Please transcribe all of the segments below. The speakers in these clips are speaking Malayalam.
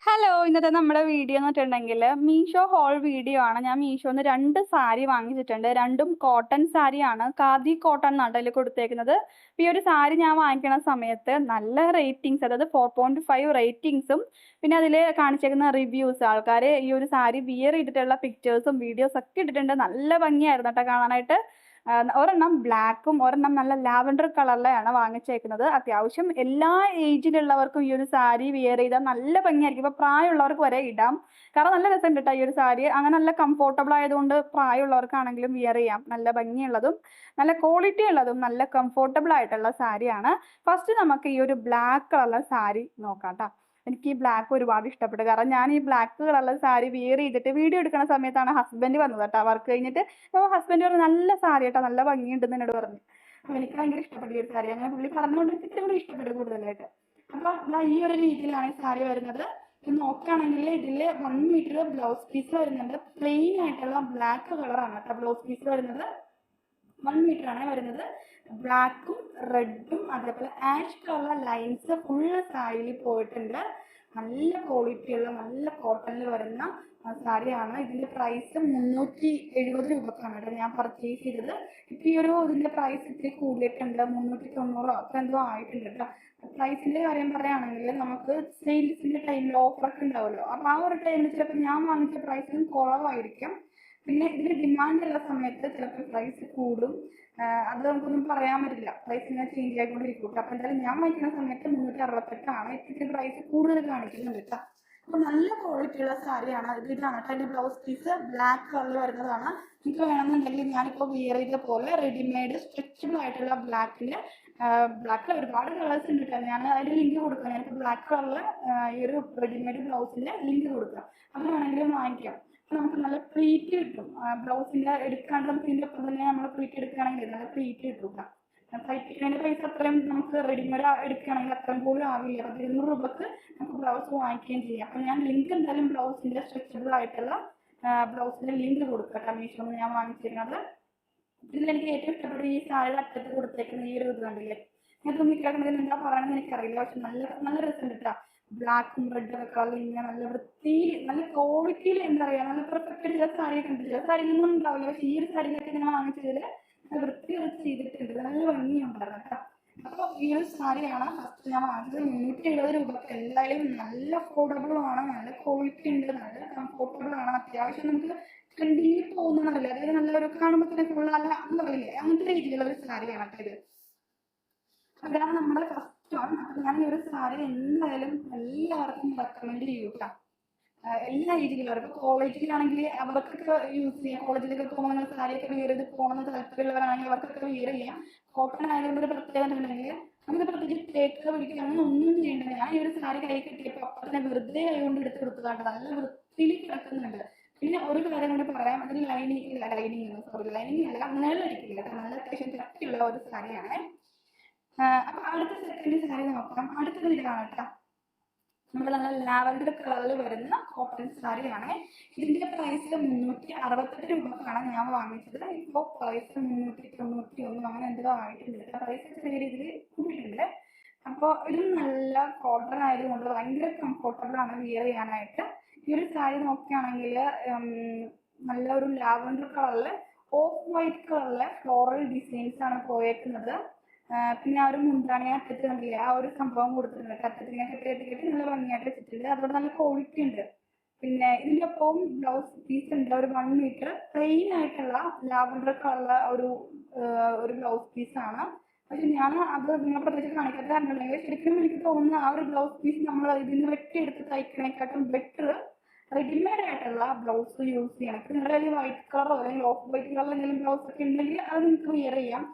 ഹലോ, ഇന്നത്തെ നമ്മുടെ വീഡിയോ എന്ന് വെച്ചിട്ടുണ്ടെങ്കിൽ മീഷോ ഹോൾ വീഡിയോ ആണ്. ഞാൻ മീഷോന്ന് 2 സാരി വാങ്ങിച്ചിട്ടുണ്ട്. രണ്ടും കോട്ടൺ സാരിയാണ്. ഖാദി കോട്ടൺ എന്നാണ് അതിൽ കൊടുത്തേക്കുന്നത്. ഈ ഒരു സാരി ഞാൻ വാങ്ങിക്കുന്ന സമയത്ത് നല്ല റേറ്റിംഗ്സ്, അതായത് 4.5 റേറ്റിംഗ്സും പിന്നെ അതിൽ കാണിച്ചേക്കുന്ന റിവ്യൂസ്, ആൾക്കാർ ഈ ഒരു സാരി വിയർ ചെയ്തിട്ടുള്ള പിക്ചേഴ്സും വീഡിയോസ് ഒക്കെ ഇട്ടിട്ടുണ്ട്. നല്ല ഭംഗിയായിരുന്നു കേട്ടോ കാണാനായിട്ട്. ഒരെണ്ണം ബ്ലാക്കും ഒരെണ്ണം നല്ല ലാവൻഡർ കളറിലാണ് വാങ്ങിച്ചേക്കുന്നത്. അത്യാവശ്യം എല്ലാ ഏജിലുള്ളവർക്കും ഈ ഒരു സാരി വിയർ ചെയ്താൽ നല്ല ഭംഗിയായിരിക്കും. ഇപ്പൊ പ്രായമുള്ളവർക്ക് വരെ ഇടാം. കാരണം നല്ല രസമുണ്ട് കേട്ടോ ഈ ഒരു സാരി. അങ്ങനെ നല്ല കംഫോർട്ടബിൾ ആയതുകൊണ്ട് പ്രായമുള്ളവർക്കാണെങ്കിലും വിയർ ചെയ്യാം. നല്ല ഭംഗിയുള്ളതും നല്ല ക്വാളിറ്റി ഉള്ളതും നല്ല കംഫോർട്ടബിൾ ആയിട്ടുള്ള സാരിയാണ്. ഫസ്റ്റ് നമുക്ക് ഈ ഒരു ബ്ലാക്ക് കളറിലെ സാരി നോക്കാം കേട്ടോ. എനിക്ക് ഈ ബ്ലാക്ക് ഒരുപാട് ഇഷ്ടപ്പെട്ടു. കാരണം ഞാൻ ഈ ബ്ലാക്ക് കളറിലെ സാരി വിയർ ചെയ്തിട്ട് വീഡിയോ എടുക്കുന്ന സമയത്താണ് ഹസ്ബൻഡ് വന്നത് കേട്ടോ. വർക്ക് കഴിഞ്ഞിട്ട് അപ്പോൾ ഹസ്ബൻഡ് പറഞ്ഞു നല്ല സാരി കേട്ടോ, നല്ല ഭംഗിയുണ്ടെന്ന് എന്നോട് പറഞ്ഞു. അപ്പോൾ എനിക്ക് ഭയങ്കര ഇഷ്ടപ്പെട്ടു ഈ ഒരു സാരി. അങ്ങനെ പുള്ളി പറഞ്ഞുകൊണ്ട് ഇത്തിരി കൂടി ഇഷ്ടപ്പെട്ടു കൂടുതലായിട്ട്. അപ്പോൾ ഈ ഒരു രീതിയിലാണ് ഈ സാരി വരുന്നത്. ഇത് നോക്കുകയാണെങ്കിൽ ഇതിൽ 1 മീറ്റർ ബ്ലൗസ് പീസ് വരുന്നുണ്ട്. പ്ലെയിൻ ആയിട്ടുള്ള ബ്ലാക്ക് കളറാണ് കേട്ടോ ബ്ലൗസ് പീസ് വരുന്നത്. 1 മീറ്റർ ആണ് വരുന്നത്. ബ്ലാക്കും റെഡും അതേപോലെ ആഷ് കളർ ലൈൻസ് ഫുള്ള് സാരിയിൽ പോയിട്ടുണ്ട്. നല്ല ക്വാളിറ്റിയുള്ള നല്ല കോട്ടണിൽ വരുന്ന സാരിയാണ്. ഇതിന്റെ പ്രൈസ് 370 രൂപക്കാണ് കേട്ടോ ഞാൻ പർച്ചേസ് ചെയ്തത്. ഇപ്പൊ ഈ ഒരു ഇതിന്റെ പ്രൈസ് ഇത്തിരി കൂടിയിട്ടുണ്ട്. 390 ഒക്കെ എന്തോ ആയിട്ടുണ്ട് കേട്ടോ. പ്രൈസിന്റെ കാര്യം പറയുകയാണെങ്കിൽ നമുക്ക് സെയിൽസിന്റെ ടൈമിൽ ഓഫറൊക്കെ ഉണ്ടാവുമല്ലോ. അപ്പൊ ആ ഒരു ടൈമിൽ ചിലപ്പോൾ ഞാൻ വാങ്ങിച്ച പ്രൈസിനും കുറവായിരിക്കും. പിന്നെ ഇതിന് ഡിമാൻഡ് ഉള്ള സമയത്ത് ചിലപ്പോൾ പ്രൈസ് കൂടും. അത് നമുക്കൊന്നും പറയാൻ പറ്റില്ല. പ്രൈസ് ഇങ്ങനെ ചേഞ്ച് ആയിക്കൊണ്ടിരിക്കും. അപ്പൊ എന്തായാലും ഞാൻ വാങ്ങിക്കുന്ന സമയത്ത് 368 ഇത്തിരി പ്രൈസ് കൂടുതൽ കാണിക്കുന്നുണ്ട് കേട്ടോ. അപ്പൊ നല്ല ക്വാളിറ്റി ഉള്ള സാരിയാണ്. ഇതാണ് കേട്ടോ അതിന്റെ ബ്ലൗസ് പീസ് ബ്ലാക്ക് കളറിൽ വരുന്നതാണ്. എനിക്ക് വേണമെന്നുണ്ടെങ്കിൽ ഞാനിപ്പോൾ വിയർ ചെയ്ത പോലെ റെഡിമെയ്ഡ് സ്ട്രെച്ചബിൾ ആയിട്ടുള്ള ബ്ലാക്കിൽ ഒരുപാട് കളേഴ്സ് ഉണ്ട് കേട്ടോ. ഞാൻ അതിന്റെ ലിങ്ക് കൊടുക്കാം. ഞാനിപ്പോൾ ബ്ലാക്ക് കളറിൽ ഈ ഒരു റെഡിമെയ്ഡ് ബ്ലൗസിന്റെ ലിങ്ക് കൊടുക്കാം. അത് വേണമെങ്കിലും വാങ്ങിക്കാം. നമുക്ക് നല്ല പ്ലീറ്റ് കിട്ടും. ബ്ലൗസിന്റെ എടുക്കാണ്ട് നമുക്ക് ഇതിന്റെ ഒപ്പം തന്നെ നമ്മൾ പ്ലീറ്റ് എടുക്കുകയാണെങ്കിൽ നല്ല പ്ലീറ്റ് കിട്ടും. തയ്പ്പിക്കുന്നതിന്റെ പൈസ അത്രയും നമുക്ക് റെഡിമെയ്ഡ് എടുക്കുകയാണെങ്കിൽ അത്രയും പോലും ആവില്ല. 200 രൂപക്ക് നമുക്ക് ബ്ലൗസ് വാങ്ങിക്കുകയും ചെയ്യാം. അപ്പം ഞാൻ ലിങ്ക് എന്തായാലും ബ്ലൗസിന്റെ സ്ട്രെച്ചബിൾ ആയിട്ടുള്ള ബ്ലൗസിന്റെ ലിങ്ക് കൊടുക്കാം. മീഷോന്ന് ഞാൻ വാങ്ങിച്ചിരുന്നത്. ഇതിൽ എനിക്ക് ഏറ്റവും ഇഷ്ടപ്പെട്ട ഈ സാരിയുടെ അറ്റത്ത് കൊടുത്തേക്കുന്ന ഈ ഒരു ഇത് കണ്ടില്ലേ. ഞാൻ തുന്നിക്കിടക്കുന്നതിന് എന്താ പറയണമെന്ന് എനിക്കറിയില്ല. പക്ഷെ നല്ല നല്ല രസമുണ്ട് കേട്ടോ. ബ്ലാക്കും റെഡും ഒക്കെ കളർ ഇങ്ങനെ നല്ല വൃത്തിയിൽ നല്ല ക്വാളിറ്റിയിൽ എന്താ പറയുക നല്ല പെർഫെക്റ്റ് ആയിട്ട് ചില സാരിയൊക്കെ ഉണ്ട്. ചില സാരിയൊന്നും ഉണ്ടാവില്ല. പക്ഷെ ഈ ഒരു സാരിയിലൊക്കെ ഞാൻ വാങ്ങിച്ചതിൽ വൃത്തിയായിട്ട് ചെയ്തിട്ടുണ്ട്. നല്ല ഭംഗിയുണ്ടായിരുന്നു കേട്ടോ. അപ്പോൾ ഈ ഒരു സാരിയാണ് ഫസ്റ്റ് ഞാൻ വാങ്ങിച്ചത്. 370 രൂപക്ക് എന്തായാലും നല്ല അഫോർഡബിളും ആണ്. നല്ല ക്വാളിറ്റി ഉണ്ട്. നല്ല കംഫോർട്ടബിൾ ആണ്. അത്യാവശ്യം നമുക്ക് ട്രെൻഡിങ്ങിൽ പോകുന്നതല്ല. അതായത് നല്ലൊരു കാണുമ്പോൾ തന്നെ ഫുൾ അല്ല എന്ന് പറയില്ലേ, അങ്ങനത്തെ രീതിയിലുള്ള ഒരു സാരിയാണ് കേട്ടോ ഇത്. അതാണ് നമ്മുടെ ഫസ്റ്റ് വൺ. അപ്പൊ ഞാൻ ഈ ഒരു സാരി എന്തായാലും എല്ലാവർക്കും റെക്കമെൻഡ് ചെയ്യും കേട്ടോ. എല്ലാ രീതിയിലുള്ളവരും ഇപ്പോൾ കോളേജിലാണെങ്കിൽ അവർക്കൊക്കെ യൂസ് ചെയ്യാം. കോളേജിലൊക്കെ പോകുന്ന സാരിയൊക്കെ വിയർ ചെയ്ത് പോകണമെന്ന് താല്പര്യമുള്ളവരാണെങ്കിൽ അവർക്കൊക്കെ വിയർ ചെയ്യാം. കോട്ടൺ ആയതുകൊണ്ട് ഒരു പ്രത്യേകത ഉണ്ടെങ്കിൽ നമുക്ക് പ്രത്യേകിച്ച് തേക്കുക പിടിക്കുക അങ്ങനെ ഒന്നും ചെയ്യേണ്ട. ഞാൻ ഈ ഒരു സാരി കൈ കിട്ടിയപ്പോൾ അപ്പം തന്നെ വെറുതെ കൈകൊണ്ട് എടുത്ത് കൊടുത്തതാണ്. നല്ല വൃത്തിയിൽ കിടക്കുന്നുണ്ട്. പിന്നെ ഒരു കാര്യം കൂടി പറയാം, അതിന് ലൈനിങ് അല്ല, നിഴലടിക്കില്ല. നല്ല അത്യാവശ്യം കട്ടിയുള്ള ഒരു സാരിയാണ്. അപ്പൊ അടുത്ത സെക്കൻഡ് സാരി നോക്കാം. അടുത്തത് ഇതാണ് കേട്ടോ. നമ്മൾ നല്ല ലാവൻഡർ കളറിൽ വരുന്ന കോട്ടൺ സാരിയാണ്. ഇതിന്റെ പ്രൈസ് 368 രൂപക്കാണ് ഞാൻ വാങ്ങിച്ചത്. ഇപ്പോൾ പ്രൈസ് 391 അങ്ങനെ എന്തോ ആയിട്ടുണ്ട്. പ്രൈസ് ചെറിയ രീതിയിൽ കൂടിയിട്ടുണ്ട്. അപ്പോൾ ഇത് നല്ല കോട്ടൺ ആയതുകൊണ്ട് ഭയങ്കര കംഫോർട്ടബിൾ ആണ് വിയർ ചെയ്യാനായിട്ട്. ഈ ഒരു സാരി നോക്കുകയാണെങ്കിൽ നല്ല ഒരു ലാവൻഡർ കളറിൽ ഓഫ് വൈറ്റ് കളറിലെ ഫ്ലോറൽ ഡിസൈൻസ് ആണ് പോയേക്കുന്നത്. പിന്നെ ആ ഒരു മുന്താണി അറ്റത്ത് കണ്ടില്ലേ, ആ ഒരു സംഭവം കൊടുത്തിട്ടുണ്ട്. അറ്റത്ത് ഇങ്ങനെ കെട്ടി നല്ല ഭംഗിയായിട്ട് വെച്ചിട്ടുണ്ട്. അതുകൊണ്ട് നല്ല ക്വാളിറ്റി ഉണ്ട്. പിന്നെ ഇതിന്റെ ഒപ്പം ബ്ലൗസ് പീസ് ഉണ്ട്. ഒരു 1 മീറ്റർ പ്ലെയിൻ ആയിട്ടുള്ള ലാവൻഡർ കളറുള്ള ഒരു ബ്ലൗസ് പീസാണ്. പക്ഷെ ഞാൻ അത് നിങ്ങളെ പ്രത്യേകിച്ച് കാണിക്കാത്ത കാരണമുണ്ടെങ്കിൽ ശരിക്കും എനിക്ക് തോന്നുന്നു ആ ഒരു ബ്ലൗസ് പീസ് നമ്മൾ ഇതിന് വെട്ടിയെടുത്ത് തയ്ക്കണേക്കാട്ടും ബെറ്റർ റെഡിമെയ്ഡ് ആയിട്ടുള്ള ബ്ലൗസ് യൂസ് ചെയ്യണം. ഇപ്പം നിങ്ങളുടെ കയ്യിൽ വൈറ്റ് കളറോ അല്ലെങ്കിൽ ഓഫ് വൈറ്റ് കളറിൽ എന്തെങ്കിലും ബ്ലൗസ് ഒക്കെ ഉണ്ടെങ്കിൽ അത് നിങ്ങൾക്ക് വിയർ ചെയ്യാം.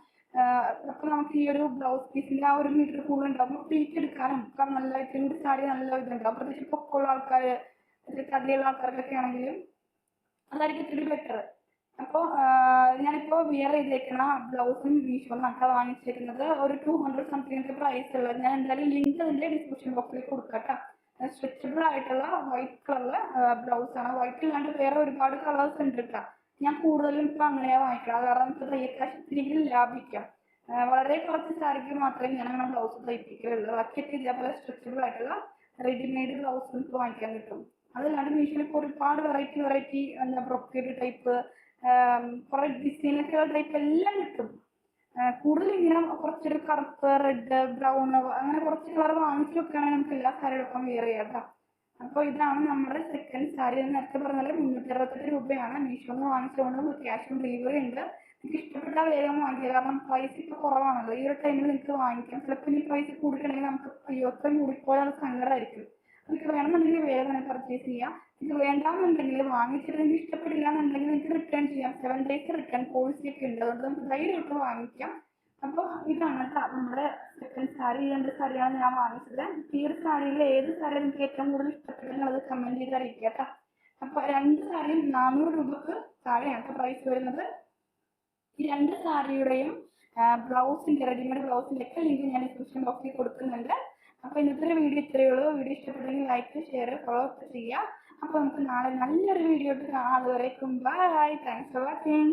അപ്പൊ നമുക്ക് ഈ ഒരു ബ്ലൗസ് പീസിന്റെ ആ 1 മീറ്റർ കൂടുതൽ ഉണ്ടാകുമ്പോൾ പ്ലീറ്റ് എടുക്കാനും നല്ല ഇത്തിരി കൂടി സാരി നല്ല ഇതുണ്ടാവും. പ്രത്യേകിച്ച് പൊക്കമുള്ള ആൾക്കാർ, തടിയുള്ള ആൾക്കാർക്കൊക്കെ ആണെങ്കിലും അതായിരിക്കും ഇത്തിരി ബെറ്റർ. അപ്പോൾ ഞാനിപ്പോൾ വിയർ ചെയ്തേക്കുന്ന ബ്ലൗസും മീഷോന്നാണ് വാങ്ങിച്ചേക്കുന്നത്. ഒരു 200 സംതിങ് പ്രൈസ് ഉള്ളത്. ഞാൻ എന്തായാലും ലിങ്ക് അതിന്റെ ഡിസ്ക്രിപ്ഷൻ ബോക്സിൽ കൊടുക്കാം കേട്ടോ. സ്ട്രെച്ചബിൾ ആയിട്ടുള്ള വൈറ്റ് കളറിലെ ബ്ലൗസ് ആണ്. വൈറ്റ് ഇല്ലാണ്ട് വേറെ ഒരുപാട് കളേഴ്സ് ഉണ്ട് കേട്ടോ. ഞാൻ കൂടുതലും ഇപ്പൊ അങ്ങനെയാ വാങ്ങിക്കണം. കാരണം നമുക്ക് തയ്യൽക്കാശ് ഇത്തിരി ലാഭിക്കാം. വളരെ കുറച്ച് സാരിക്ക് മാത്രമേ ഞാൻ അങ്ങനെ ബ്ലൗസ് തയ്പ്പിക്കലുള്ളൂ. ബാക്കിയൊക്കെ ഇതേപോലെ സ്ട്രെച്ചബിൾ ആയിട്ടുള്ള റെഡിമെയ്ഡ് ബ്ലൗസ് നമുക്ക് വാങ്ങിക്കാൻ കിട്ടും. അതല്ലാണ്ട് മീഷോയിൽ ഇപ്പോൾ ഒരുപാട് വെറൈറ്റി എന്താ ബ്രൊക്കേഡ് ടൈപ്പ്, കുറെ ഡിസൈനൊക്കെയുള്ള ടൈപ്പ് എല്ലാം കിട്ടും. കൂടുതൽ ഇങ്ങനെ കുറച്ചൊരു കറുപ്പ്, റെഡ്, ബ്രൗൺ അങ്ങനെ കുറച്ച് കളർ വാങ്ങിച്ചു വെക്കുകയാണെങ്കിൽ നമുക്ക് എല്ലാ സാരിയുടെ ഒപ്പം വെയർ ചെയ്യാം കേട്ടോ. അപ്പോൾ ഇതാണ് നമ്മുടെ സെക്കൻഡ് സാരി. നേരത്തെ പറഞ്ഞാൽ 368 രൂപയാണ്. മീഷോന്ന് വാങ്ങിച്ചുകൊണ്ട് ക്യാഷ് ഓൺ ഡെലിവറി ഉണ്ട്. നിങ്ങൾക്ക് ഇഷ്ടപ്പെട്ടാൽ വേഗം വാങ്ങിക്കുക. കാരണം പ്രൈസ് ഇപ്പോൾ കുറവാണല്ലോ. ഈ ഒരു ടൈമിൽ നിങ്ങൾക്ക് വാങ്ങിക്കാം. ചിലപ്പോൾ ഈ പ്രൈസ് കൂടിയിട്ടുണ്ടെങ്കിൽ നമുക്ക് അയ്യോപ്പം കൂടിപ്പോയാൽ സങ്കടമായിരിക്കും. നിങ്ങൾക്ക് വേണമെന്നുണ്ടെങ്കിൽ വേഗം തന്നെ പർച്ചേസ് ചെയ്യാം. നിങ്ങൾക്ക് വേണ്ടാന്നുണ്ടെങ്കിൽ വാങ്ങിച്ചിട്ട് നിങ്ങൾക്ക് ഇഷ്ടപ്പെട്ടില്ല എന്നുണ്ടെങ്കിൽ നിങ്ങൾക്ക് റിട്ടേൺ ചെയ്യാം. 7 days റിട്ടേൺ പോളിസി ഒക്കെ ഉണ്ട്. അതുകൊണ്ട് നമുക്ക് ധൈര്യമായിട്ട് വാങ്ങിക്കാം. അപ്പോൾ ഇതാണ് കേട്ടോ നമ്മുടെ സെക്കൻഡ് സാരി. ഈ 2 സാരിയാണ് ഞാൻ വാങ്ങിച്ചത്. ഈ ഒരു സാരിയിൽ ഏത് സാരി നിങ്ങൾക്ക് ഏറ്റവും കൂടുതൽ ഇഷ്ടപ്പെട്ടെന്നുള്ളത് കമൻറ്റ് ചെയ്ത് അറിയിക്കുക കേട്ടോ. അപ്പോൾ 2 സാരിയും 400 രൂപക്ക് താഴെയാണ് പ്രൈസ് വരുന്നത്. ഈ 2 സാരിയുടെയും ബ്ലൗസിൻ്റെ, റെഡിമെയ്ഡ് ബ്ലൗസിൻ്റെ ഒക്കെ ലിങ്ക് ഞാൻ ഡിസ്ക്രിപ്ഷൻ ബോക്സിൽ കൊടുക്കുന്നുണ്ട്. അപ്പോൾ ഇന്നത്തെ വീഡിയോ ഇത്രയേ ഉള്ളൂ. വീഡിയോ ഇഷ്ടപ്പെട്ടെങ്കിൽ ലൈക്ക്, ഷെയർ, ഫോളോ ഒക്കെ ചെയ്യുക. അപ്പോൾ നമുക്ക് നാളെ നല്ലൊരു വീഡിയോ ആയിട്ട് കാണാം. അതുവരേക്കും ബൈ. Thanks for watching.